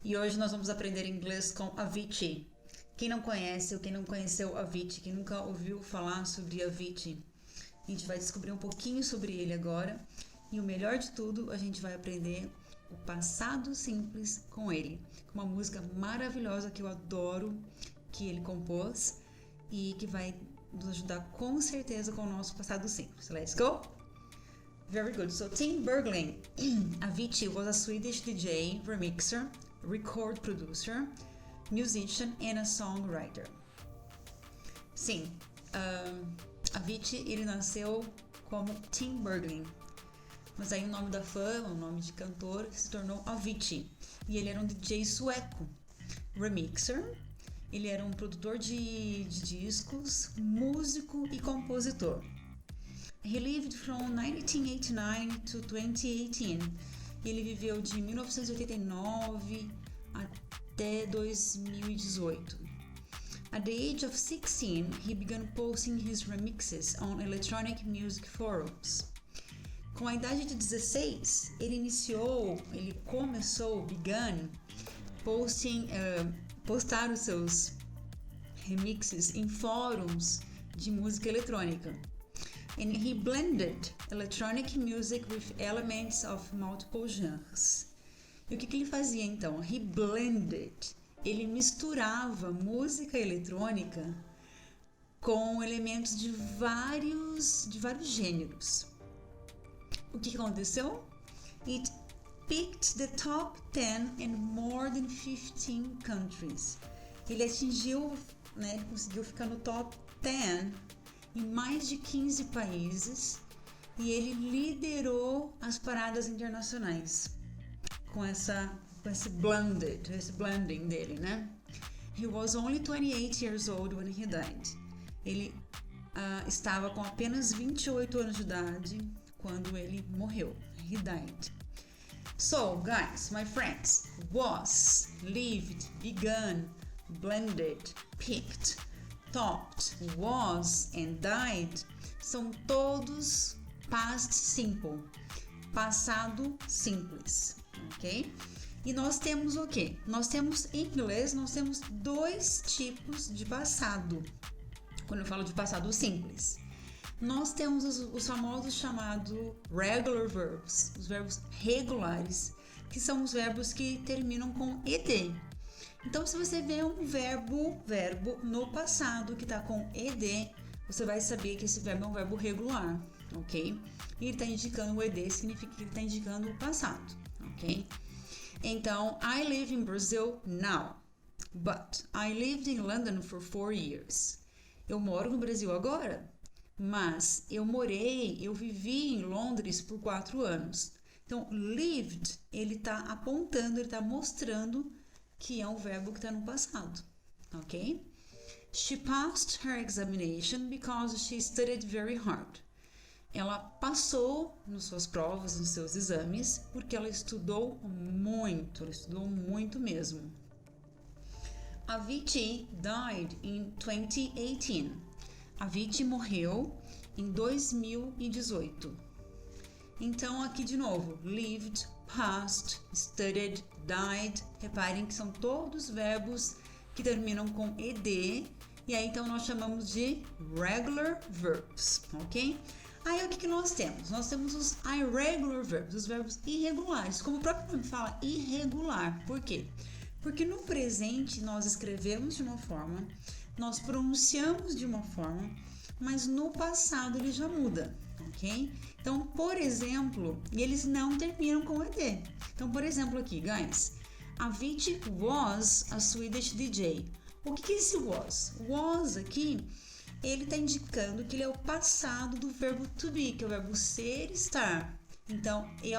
E hoje nós vamos aprender inglês com Avicii. Quem não conhece ou quem não conheceu Avicii, quem nunca ouviu falar sobre Avicii, a gente vai descobrir um pouquinho sobre ele agora. E o melhor de tudo, a gente vai aprender o passado simples com ele. Uma música maravilhosa que eu adoro, que ele compôs e que vai nos ajudar com certeza com o nosso passado simples. Let's go! Very good. So Tim Bergling, Avicii was a Swedish DJ, remixer, record producer, musician and a songwriter. Sim, Avicii ele nasceu como Tim Bergling, mas aí o nome da fama, o nome de cantor se tornou Avicii e ele era um DJ sueco, remixer. Ele era um produtor de discos, músico e compositor. He lived from 1989 to 2018. Ele viveu de 1989 até 2018. At the age of 16, he began posting his remixes on electronic music forums. Com a idade de 16, ele began postar os seus remixes em fóruns de música eletrônica. And he blended electronic music with elements of multiple genres. E o que ele fazia então? He blended. Ele misturava música eletrônica com elementos de vários gêneros. O que aconteceu? It picked the top 10 in more than 15 countries. Ele atingiu, conseguiu ficar no top 10 em mais de 15 países e ele liderou as paradas internacionais com esse blending dele, né? He was only 28 years old when he died. Ele estava com apenas 28 anos de idade quando ele morreu. He died. So, guys, my friends, was, lived, began, blended, picked, topped, was and died são todos past simple, passado simples, ok? E nós temos o quê? Em inglês, nós temos dois tipos de passado, quando eu falo de passado simples. Nós temos os famosos chamados regular verbs, os verbos regulares, que são os verbos que terminam com ed. Então, se você vê um verbo no passado que está com ed, você vai saber que esse verbo é um verbo regular, ok? E ele está indicando o ed, significa que ele está indicando o passado, ok? Então, I live in Brazil now, but I lived in London for 4 years. Eu moro no Brasil agora, mas eu vivi em Londres por 4 anos. Então, lived, ele está apontando, ele está mostrando que é um verbo que está no passado, ok? She passed her examination because she studied very hard. Ela passou nas suas provas, nos seus exames, porque ela estudou muito mesmo. Avicii died in 2018. Avicii morreu em 2018. Então, aqui de novo, lived, passed, studied, died. Reparem que são todos verbos que terminam com ed. E aí, então, nós chamamos de regular verbs, ok? Aí, o que nós temos? Nós temos os irregular verbs, os verbos irregulares. Como o próprio nome fala, irregular. Por quê? Porque no presente nós escrevemos de uma forma, nós pronunciamos de uma forma, mas no passado ele já muda, ok? Então, por exemplo, eles não terminam com ed. Então, por exemplo aqui, guys, Avicii was a Swedish DJ. O que é esse was? Was aqui, ele está indicando que ele é o passado do verbo to be, que é o verbo ser, estar. Então, I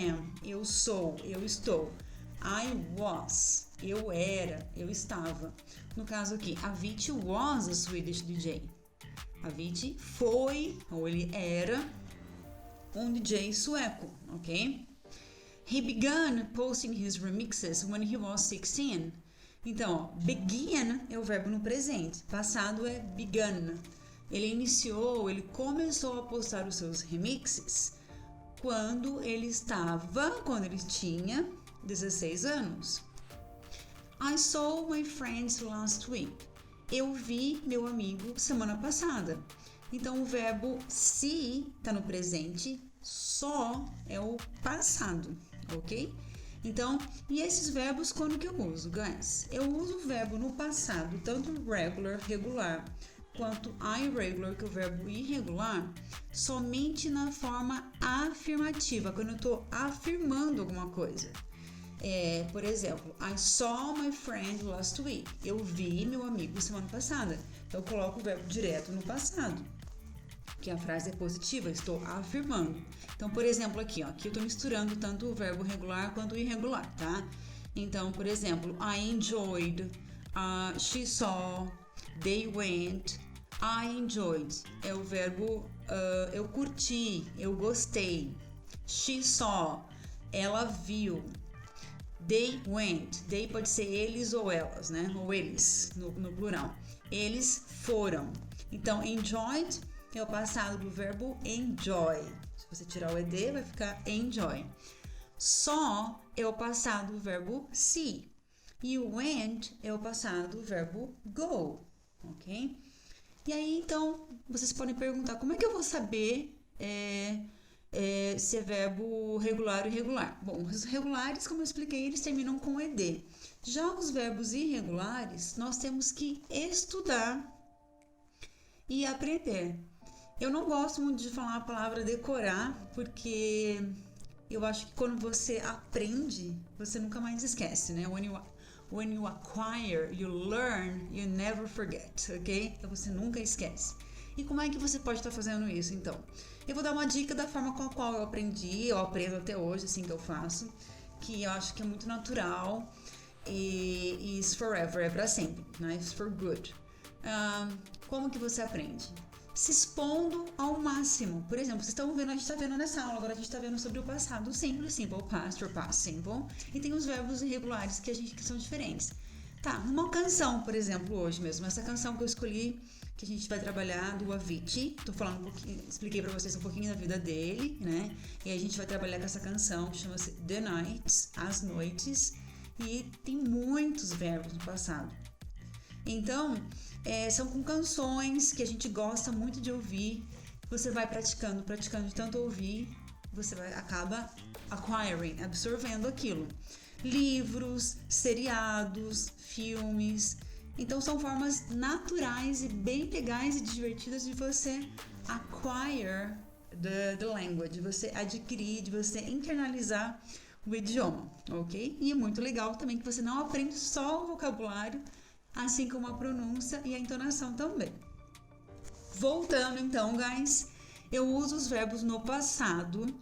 am, eu sou, eu estou. I was, eu era, eu estava. No caso aqui, Avicii was a Swedish DJ. Avicii foi, ou ele era, um DJ sueco, ok? He began posting his remixes when he was 16. Então, begin é o verbo no presente, passado é began. Ele começou a postar os seus remixes quando ele tinha 16 anos. I saw my friends last week. Eu vi meu amigo semana passada. Então, o verbo see está no presente, saw é o passado, ok? Então, e esses verbos quando que eu uso, guys? Eu uso o verbo no passado, tanto regular, regular, quanto irregular, que é o verbo irregular, somente na forma afirmativa, quando eu estou afirmando alguma coisa. Por exemplo, I saw my friend last week. Eu vi meu amigo semana passada. Então, eu coloco o verbo direto no passado, que a frase é positiva, estou afirmando. Então, por exemplo, aqui eu estou misturando tanto o verbo regular quanto o irregular, tá? Então, por exemplo, I enjoyed, she saw, they went. I enjoyed é o verbo eu curti, eu gostei. She saw, ela viu. They went, they pode ser eles ou elas, né? Ou eles, no plural. Eles foram. Então, enjoyed é o passado do verbo enjoy. Se você tirar o ed, vai ficar enjoy. Saw é o passado do verbo see. E o went é o passado do verbo go, ok? E aí, então, vocês podem perguntar, como é que eu vou saber se é verbo regular ou irregular? Bom, os regulares, como eu expliquei, eles terminam com ed. Já os verbos irregulares, nós temos que estudar e aprender. Eu não gosto muito de falar a palavra decorar, porque eu acho que quando você aprende, você nunca mais esquece, né? When you acquire, you learn, you never forget, ok? Então você nunca esquece. E como é que você pode estar fazendo isso, então? Eu vou dar uma dica da forma com a qual eu aprendi, eu aprendo até hoje, assim que eu faço, que eu acho que é muito natural e is forever, é para sempre, né? It's for good. Como que você aprende? Se expondo ao máximo. Por exemplo, vocês estão vendo, a gente está vendo nessa aula, agora a gente está vendo sobre o passado simples, simple past or past simple, e tem os verbos irregulares que são diferentes. Tá, uma canção, por exemplo, hoje mesmo, essa canção que eu escolhi, que a gente vai trabalhar, do Avicii, tô falando um pouquinho, expliquei pra vocês um pouquinho da vida dele, né, e aí a gente vai trabalhar com essa canção, que chama-se The Nights, As Noites, e tem muitos verbos no passado. Então, são com canções que a gente gosta muito de ouvir, você vai praticando de tanto ouvir, você acaba acquiring, absorvendo aquilo. Livros, seriados, filmes. Então são formas naturais e bem legais e divertidas de você acquire the language, de você adquirir, de você internalizar o idioma, ok? E é muito legal também que você não aprende só o vocabulário, assim como a pronúncia e a entonação também. Voltando então, guys, eu uso os verbos no passado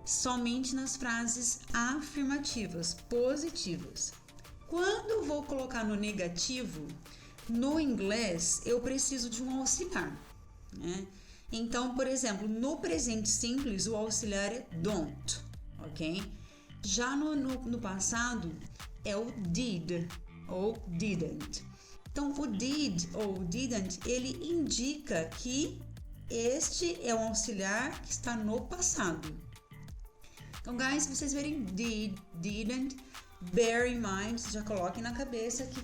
somente nas frases afirmativas, positivas. Quando eu vou colocar no negativo, no inglês eu preciso de um auxiliar, né? Então, por exemplo, no presente simples o auxiliar é don't, ok? Já no passado é o did ou didn't. Então, o did ou didn't, ele indica que este é um auxiliar que está no passado. Então, guys, se vocês verem did, didn't, bear in mind, já coloquem na cabeça que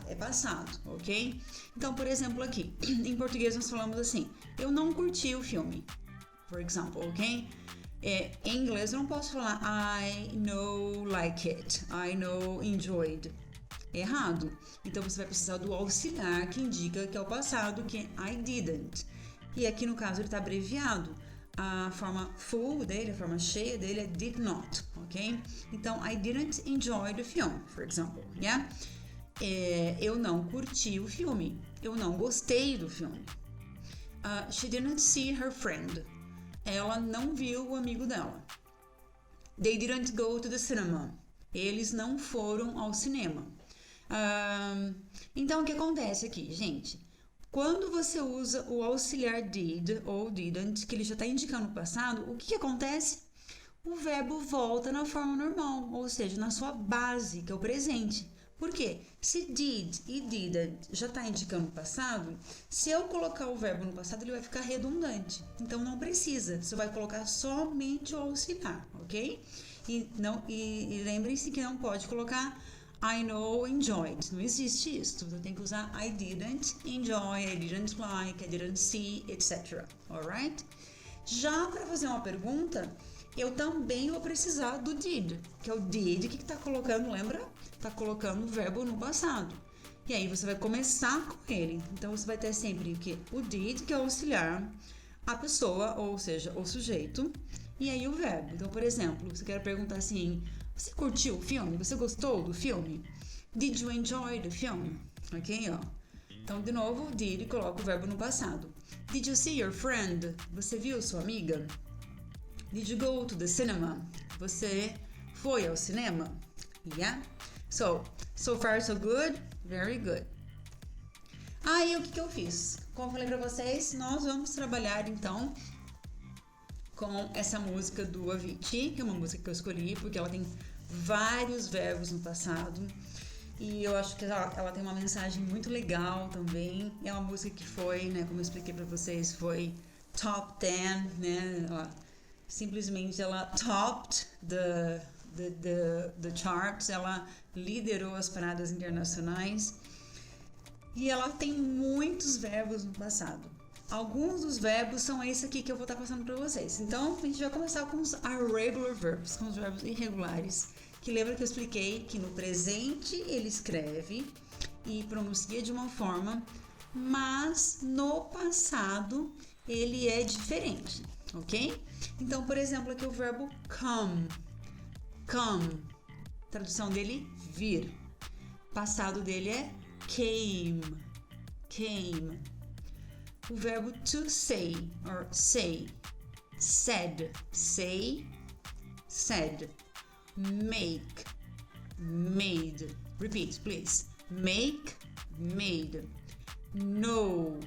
é passado, ok? Então, por exemplo, aqui, em português nós falamos assim, eu não curti o filme, for example, ok? Em inglês eu não posso falar I no like it, I no enjoyed. Errado. Então, você vai precisar do auxiliar que indica que é o passado, que é I didn't. E aqui, no caso, ele está abreviado. A forma full dele, a forma cheia dele é did not, ok? Então, I didn't enjoy the film, for example, yeah? Eu não curti o filme. Eu não gostei do filme. She didn't see her friend. Ela não viu o amigo dela. They didn't go to the cinema. Eles não foram ao cinema. Então, o que acontece aqui, gente? Quando você usa o auxiliar did ou didn't, que ele já está indicando o passado, o que acontece? O verbo volta na forma normal, ou seja, na sua base, que é o presente. Por quê? Se did e didn't já está indicando o passado, se eu colocar o verbo no passado, ele vai ficar redundante. Então, não precisa, você vai colocar somente o auxiliar, ok? E lembrem-se que não pode colocar I know, enjoyed. Não existe isso. Você tem que usar I didn't enjoy, I didn't like, I didn't see, etc. Alright? Já para fazer uma pergunta, eu também vou precisar do did, que é o did que está colocando, lembra? Está colocando o verbo no passado. E aí você vai começar com ele. Então você vai ter sempre o quê? O did, que é auxiliar a pessoa, ou seja, o sujeito, e aí o verbo. Então, por exemplo, você quer perguntar assim: você curtiu o filme? Você gostou do filme? Did you enjoy the film? Ok, ó. Então, de novo, did, coloca o verbo no passado. Did you see your friend? Você viu sua amiga? Did you go to the cinema? Você foi ao cinema? Yeah? So far so good? Very good. Aí, o que eu fiz? Como eu falei pra vocês, nós vamos trabalhar, então, com essa música do Avicii, que é uma música que eu escolhi, porque ela tem vários verbos no passado. E eu acho que ela tem uma mensagem muito legal também. É uma música que foi, né, como eu expliquei pra vocês, foi top 10, né? Simplesmente ela topped the charts, ela liderou as paradas internacionais. E ela tem muitos verbos no passado. Alguns dos verbos são esse aqui que eu vou estar passando para vocês. Então, a gente vai começar com os irregular verbs, com os verbos irregulares, que lembra que eu expliquei que no presente ele escreve e pronuncia de uma forma, mas no passado ele é diferente, ok? Então, por exemplo, aqui o verbo come. Come. Tradução dele, vir. Passado dele é came. Came. O verbo to say, or say. Said. Say. Said. Make. Made. Repeat, please. Make. Made. No.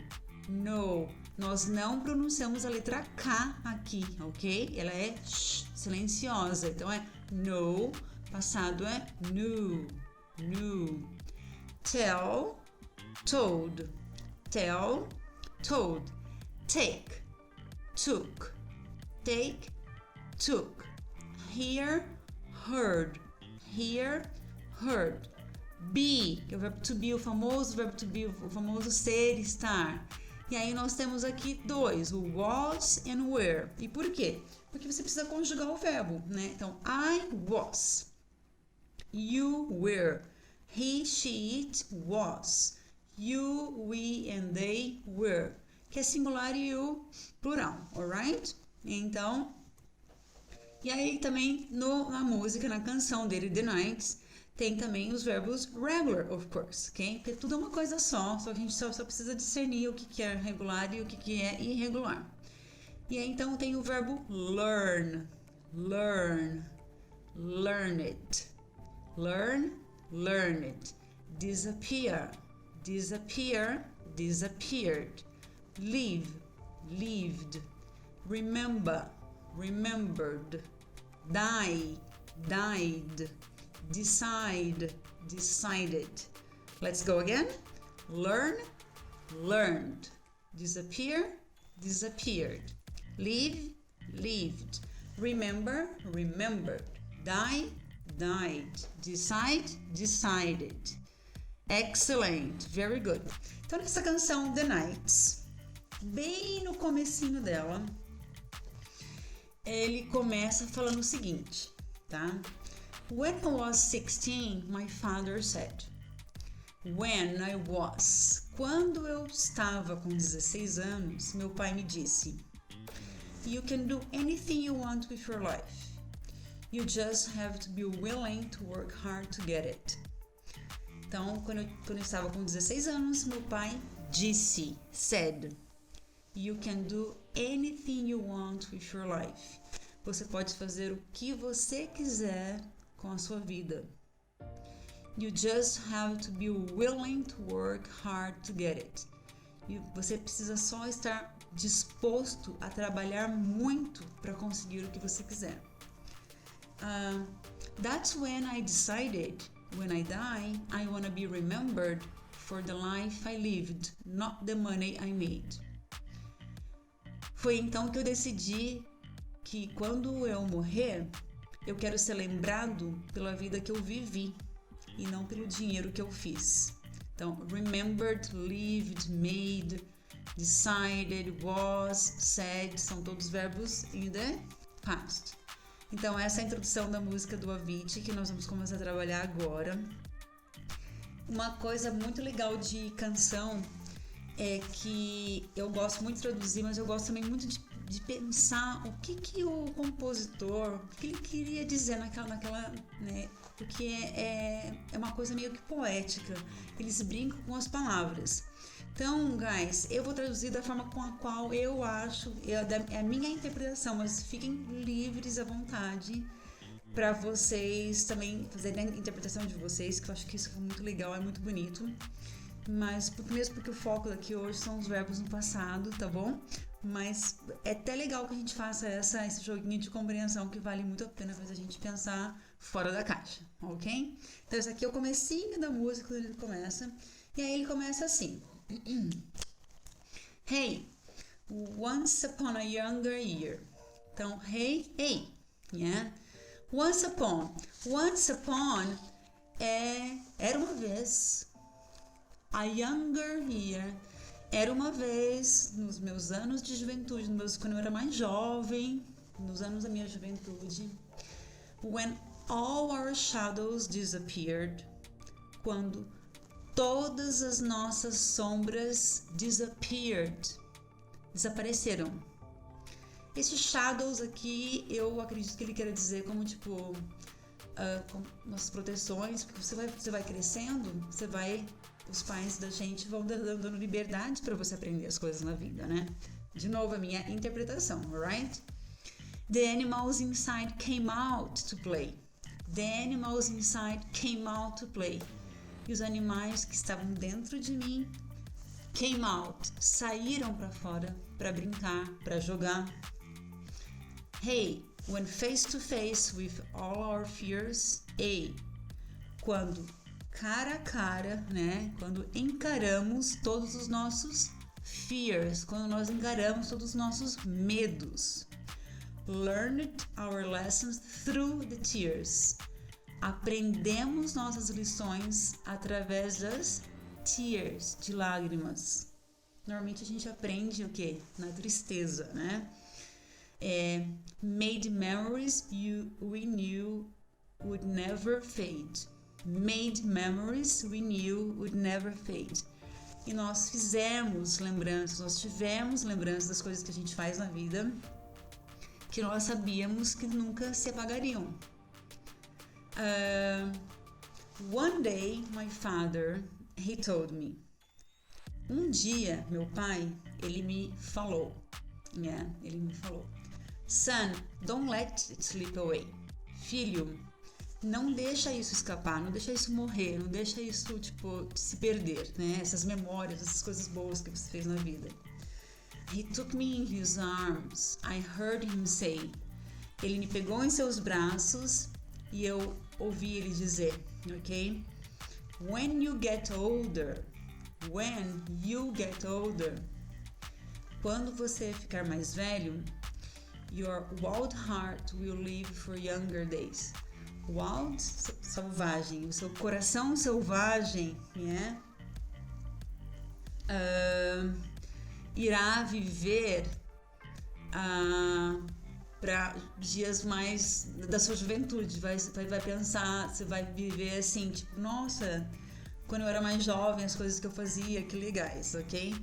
No. Nós não pronunciamos a letra K aqui, ok? Ela é silenciosa. Então é no. Passado é knew. Knew. Tell. Told. Tell. Told. Take. Took. Take. Took. Hear. Heard. Hear. Heard. Be, que é o verbo to be, o famoso verbo to be, o famoso ser, estar. E aí nós temos aqui dois, o was and were. E por quê? Porque você precisa conjugar o verbo, né? Então, I was. You were. He, she, it was. You, we and they were. Que é singular e o plural, alright? Então, e aí também na música, na canção dele, The Nights, tem também os verbos regular, of course, ok? Porque tudo é uma coisa só que a gente só precisa discernir o que é regular e o que é irregular. E aí então tem o verbo learn, learn, learn it, learn, learn it, disappear, disappear, disappeared, live, lived, remember, remembered, die, died, decide, decided. Let's go again. Learn, learned. Disappear, disappeared. Live, lived. Remember, remembered. Die, died. Decide, decided. Excellent, very good. Então nessa canção The Nights, bem no comecinho dela, ele começa falando o seguinte, tá? When I was 16, my father said. When I was. Quando eu estava com 16 anos, meu pai me disse: You can do anything you want with your life. You just have to be willing to work hard to get it. Então, quando eu estava com 16 anos, meu pai disse, said, You can do anything you want with your life. Você pode fazer o que você quiser com a sua vida. You just have to be willing to work hard to get it. Você precisa só estar disposto a trabalhar muito para conseguir o que você quiser. That's when I decided, when I die, I want to be remembered for the life I lived, not the money I made. Foi então que eu decidi que quando eu morrer, eu quero ser lembrado pela vida que eu vivi, e não pelo dinheiro que eu fiz. Então, remembered, lived, made, decided, was, said, são todos verbos in the past. Então, essa é a introdução da música do Avicii, que nós vamos começar a trabalhar agora. Uma coisa muito legal de canção é que eu gosto muito de traduzir, mas eu gosto também muito de pensar o que o compositor, o que ele queria dizer naquela, né? Porque é uma coisa meio que poética. Eles brincam com as palavras. Então, guys, eu vou traduzir da forma com a qual eu acho, é a minha interpretação, mas fiquem livres à vontade para vocês também fazerem a interpretação de vocês, que eu acho que isso é muito legal, é muito bonito. Mas mesmo porque o foco daqui hoje são os verbos no passado, tá bom? Mas é até legal que a gente faça esse joguinho de compreensão que vale muito a pena fazer a gente pensar fora da caixa, ok? Então esse aqui é o comecinho da música, quando ele começa. E aí ele começa assim. Hey, once upon a younger year. Então, hey, yeah? Once upon era uma vez. A younger year era uma vez nos meus anos de juventude, quando eu era mais jovem, nos anos da minha juventude. When all our shadows disappeared, quando todas as nossas sombras desapareceram. Esses shadows aqui, eu acredito que ele quer dizer como tipo como nossas proteções, porque você vai crescendo, os pais da gente vão dando liberdade para você aprender as coisas na vida, né? De novo, a minha interpretação, alright? The animals inside came out to play. The animals inside came out to play. E os animais que estavam dentro de mim came out, saíram para fora para brincar, para jogar. Hey, when face to face with all our fears, quando cara a cara, né? Quando encaramos todos os nossos fears, quando nós encaramos todos os nossos medos. Learned our lessons through the tears. Aprendemos nossas lições através das tears, de lágrimas. Normalmente a gente aprende o quê? Na tristeza, né? Made memories we knew would never fade. Made memories we knew would never fade. E nós tivemos lembranças das coisas que a gente faz na vida que nós sabíamos que nunca se apagariam. One day my father, he told me. Um dia meu pai, ele me falou. Son, don't let it slip away. Filho, não deixa isso escapar, não deixa isso morrer, não deixa isso, se perder, né? Essas memórias, essas coisas boas que você fez na vida. He took me in his arms. I heard him say. Ele me pegou em seus braços e eu ouvi ele dizer, ok? When you get older. Quando você ficar mais velho, your wild heart will live for younger days. Wild, selvagem, o seu coração selvagem, né? Irá viver para dias mais da sua juventude. Vai pensar, você vai viver assim, nossa, quando eu era mais jovem, as coisas que eu fazia, que legais, ok?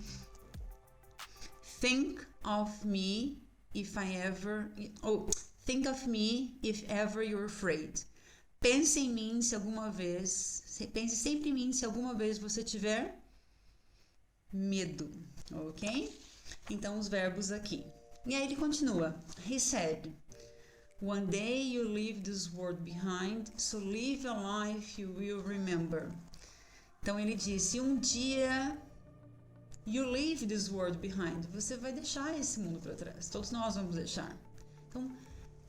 Think of me if you're afraid. Pense sempre em mim se alguma vez você tiver medo, ok? Então os verbos aqui. E aí ele continua. He said, one day you leave this world behind, so live a life you will remember. Então ele disse, um dia you leave this world behind, você vai deixar esse mundo para trás, todos nós vamos deixar. Então,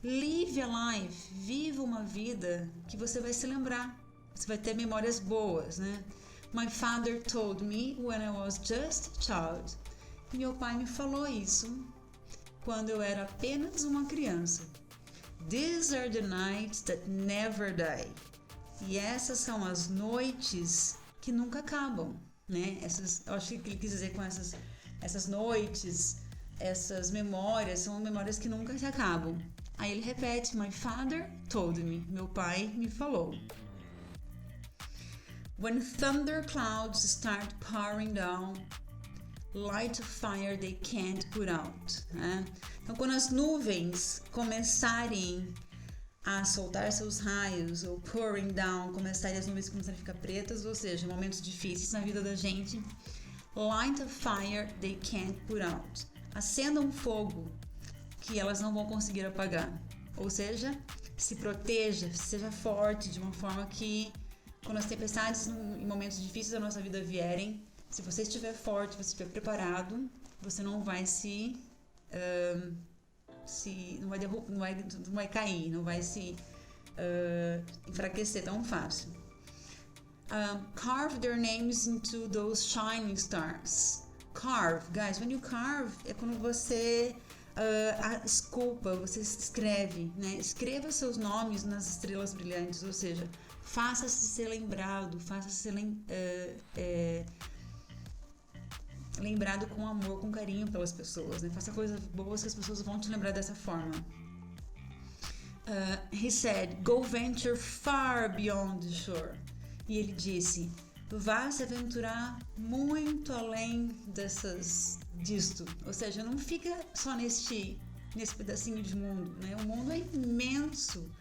live a life, viva uma vida que você vai se lembrar, você vai ter memórias boas, né? My father told me when I was just a child. Meu pai me falou isso quando eu era apenas uma criança. These are the nights that never die. E essas são as noites que nunca acabam, né? Eu acho que ele quis dizer com essas noites, essas memórias, são memórias que nunca se acabam. Aí ele repete, my father told me, meu pai me falou. When thunder clouds start pouring down, light a fire they can't put out. Né? Então, quando as nuvens começarem a soltar seus raios, ou pouring down, as nuvens começarem a ficar pretas, ou seja, momentos difíceis na vida da gente, light a fire they can't put out. Acenda um fogo que elas não vão conseguir apagar. Ou seja, se proteja, seja forte de uma forma que, quando as tempestades em momentos difíceis da nossa vida vierem, se você estiver forte, você estiver preparado, você não vai não vai cair, não vai se enfraquecer tão fácil. Carve their names into those shining stars. Carve, guys, when you carve é quando você esculpa, você escreve, né? Escreva seus nomes nas estrelas brilhantes, ou seja, faça-se ser lembrado, faça-se ser lembrado com amor, com carinho pelas pessoas, né? Faça coisas boas que as pessoas vão te lembrar dessa forma. He said, go venture far beyond the shore. E ele disse, vá se aventurar muito além disto. Ou seja, não fica só nesse pedacinho de mundo, né? O mundo é imenso.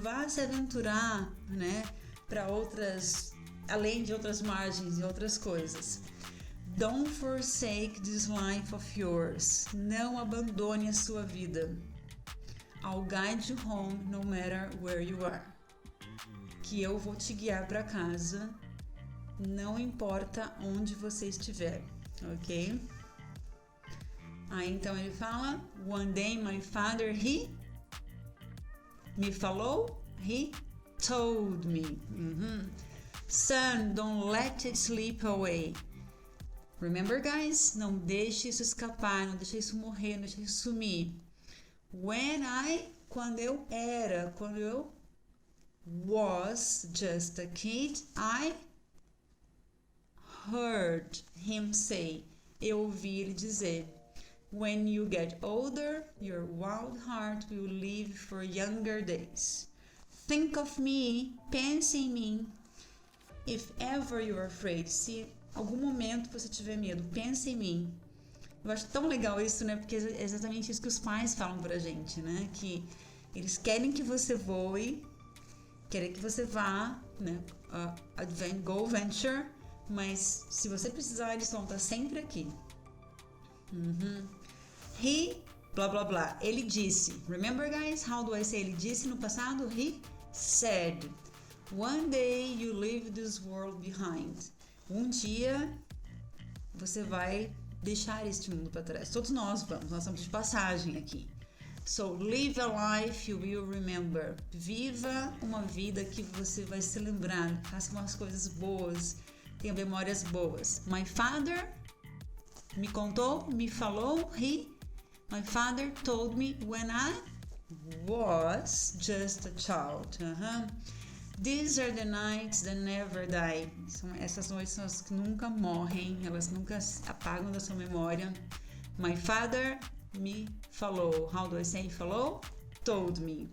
Vá se aventurar, né? Para além de outras margens e outras coisas. Don't forsake this life of yours. Não abandone a sua vida. I'll guide you home no matter where you are. Que eu vou te guiar para casa, não importa onde você estiver, ok? Aí então ele fala, one day my father, he me falou, he told me. Son, don't let it slip away. Remember, guys? Não deixe isso escapar, não deixe isso morrer, não deixe isso sumir. Quando eu was just a kid, I heard him say. Eu ouvi ele dizer. When you get older, your wild heart will live for younger days. Think of me, pense em mim. If ever you are afraid, se algum momento você tiver medo, pense em mim. Eu acho tão legal isso, né? Porque é exatamente isso que os pais falam pra gente, né? Que eles querem que você voe, querem que você vá, né? Go venture, mas se você precisar, eles vão estar sempre aqui. He, blá blá blá, ele disse. Remember, guys, how do I say ele disse no passado? He said, one day you leave this world behind. Um dia você vai deixar este mundo para trás. Todos nós estamos de passagem aqui. So, live a life you will remember. Viva uma vida que você vai se lembrar. Faça umas coisas boas. Tenha memórias boas. My father me contou, me falou. My father told me when I was just a child. These are the nights that never die. Essas noites são as que nunca morrem, elas nunca apagam da sua memória. My father me falou. How do I say falou? Told me.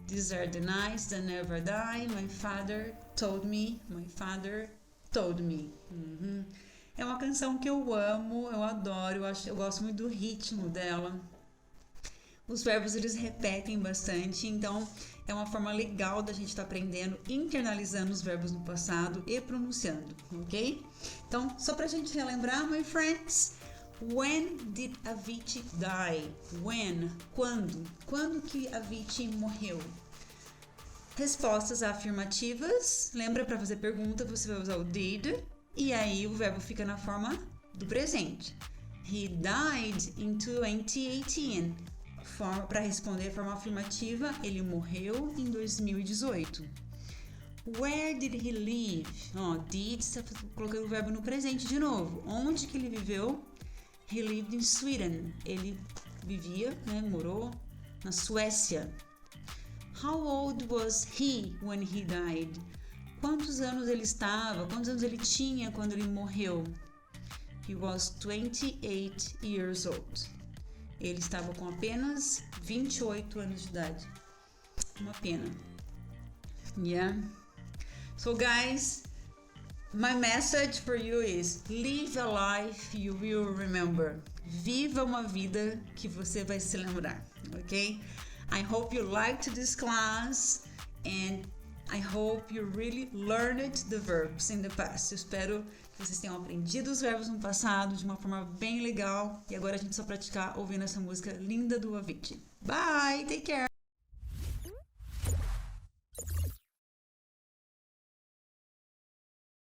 These are the nights that never die. My father told me. My father told me. É uma canção que eu amo, eu adoro, eu gosto muito do ritmo dela. Os verbos eles repetem bastante, então é uma forma legal da gente estar aprendendo, internalizando os verbos no passado e pronunciando, ok? Então, só pra gente relembrar, my friends, when did Avicii die? When? Quando? Quando que Avicii morreu? Respostas afirmativas, lembra para fazer pergunta, você vai usar o did, e aí o verbo fica na forma do presente. He died in 2018. Para responder a forma afirmativa, ele morreu em 2018. Where did he live? Did, está colocando o verbo no presente de novo. Onde que ele viveu? He lived in Sweden. Ele vivia, morou na Suécia. How old was he when he died? quantos anos ele estava, quantos anos ele tinha quando ele morreu. He was 28 years old. Ele estava com apenas 28 anos de idade. Uma pena. Yeah. So guys, my message for you is live a life you will remember. Viva uma vida que você vai se lembrar, ok? I hope you liked this class and I hope you really learned the verbs in the past. Eu espero que vocês tenham aprendido os verbos no passado de uma forma bem legal e agora a gente só praticar ouvindo essa música linda do Avicii. Bye, take care!